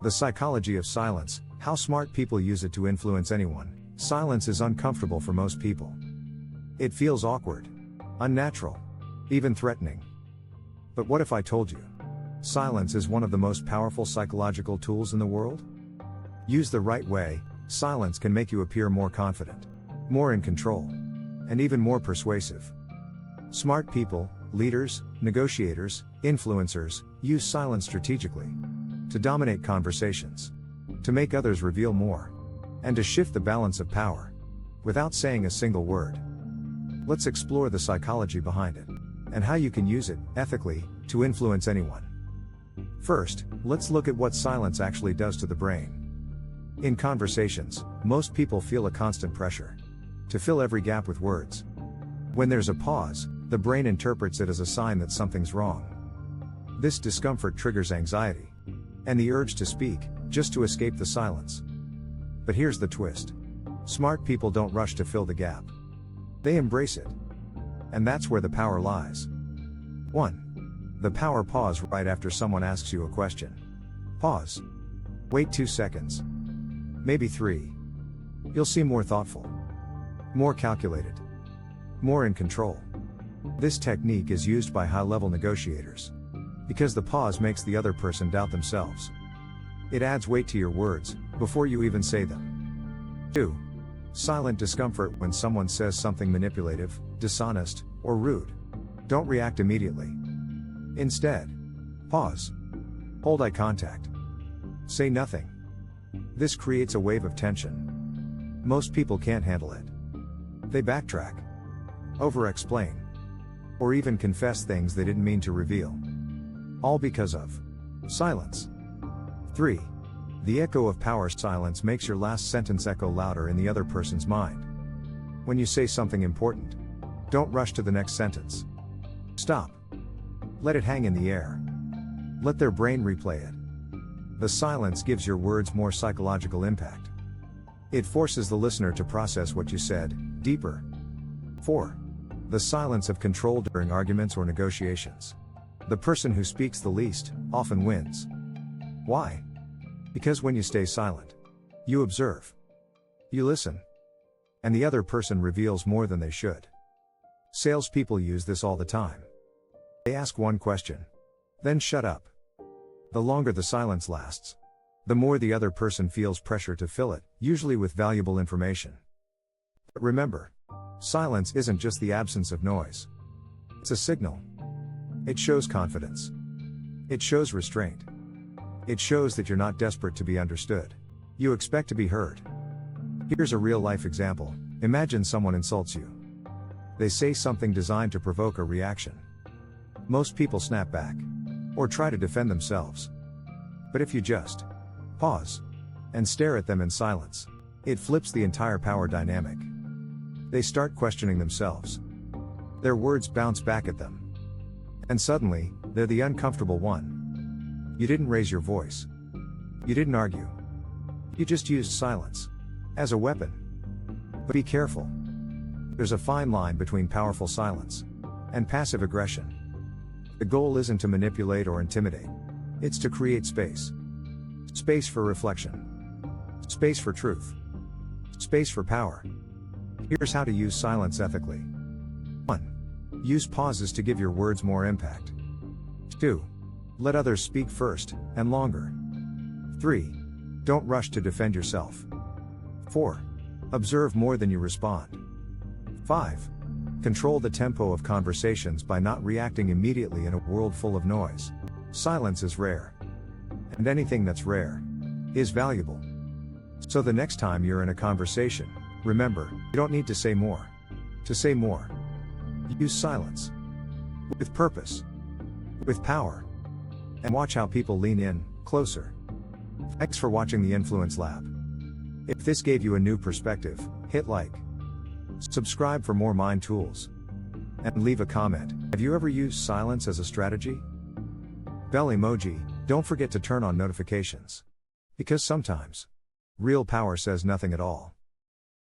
The psychology of silence, how smart people use it to influence anyone. Silence is uncomfortable for most people. It feels awkward, unnatural, even threatening. But what if I told you? Silence is one of the most powerful psychological tools in the world? Used the right way, silence can make you appear more confident, more in control, and even more persuasive. Smart people, leaders, negotiators, influencers, use silence strategically to dominate conversations, to make others reveal more, and to shift the balance of power without saying a single word. Let's explore the psychology behind it and how you can use it ethically to influence anyone. First, let's look at what silence actually does to the brain. In conversations, most people feel a constant pressure to fill every gap with words. When there's a pause, the brain interprets it as a sign that something's wrong. This discomfort triggers anxiety and the urge to speak, just to escape the silence. But here's the twist. Smart people don't rush to fill the gap. They embrace it. And that's where the power lies. 1. The power pause right after someone asks you a question. Pause. Wait 2 seconds. Maybe 3. You'll seem more thoughtful, more calculated, more in control. This technique is used by high-level negotiators because the pause makes the other person doubt themselves. It adds weight to your words before you even say them. 2. Silent discomfort when someone says something manipulative, dishonest, or rude. Don't react immediately. Instead, pause. Hold eye contact. Say nothing. This creates a wave of tension. Most people can't handle it. They backtrack, over-explain, or even confess things they didn't mean to reveal. All because of silence. 3. The echo of power. Silence makes your last sentence echo louder in the other person's mind. When you say something important, don't rush to the next sentence. Stop. Let it hang in the air. Let their brain replay it. The silence gives your words more psychological impact. It forces the listener to process what you said deeper. 4. The silence of control during arguments or negotiations. The person who speaks the least often wins. Why? Because when you stay silent, you observe, you listen, and the other person reveals more than they should. Salespeople use this all the time. They ask one question, then shut up. The longer the silence lasts, the more the other person feels pressure to fill it, usually with valuable information. But remember, silence isn't just the absence of noise. It's a signal. It shows confidence. It shows restraint. It shows that you're not desperate to be understood. You expect to be heard. Here's a real-life example. Imagine someone insults you. They say something designed to provoke a reaction. Most people snap back, or try to defend themselves. But if you just pause and stare at them in silence, it flips the entire power dynamic. They start questioning themselves. Their words bounce back at them. And suddenly, they're the uncomfortable one. You didn't raise your voice. You didn't argue. You just used silence as a weapon. But be careful. There's a fine line between powerful silence and passive aggression. The goal isn't to manipulate or intimidate. It's to create space. Space for reflection. Space for truth. Space for power. Here's how to use silence ethically. 1. Use pauses to give your words more impact. 2. Let others speak first, and longer. 3. Don't rush to defend yourself. 4. Observe more than you respond. 5. Control the tempo of conversations by not reacting immediately in a world full of noise. Silence is rare. And anything that's rare is valuable. So the next time you're in a conversation, remember, you don't need to say more. To say more, use silence. With purpose. With power. And watch how people lean in, closer. Thanks for watching the Influence Lab. If this gave you a new perspective, hit like. Subscribe for more mind tools. And leave a comment. Have you ever used silence as a strategy? Bell emoji. Don't forget to turn on notifications. Because sometimes, real power says nothing at all.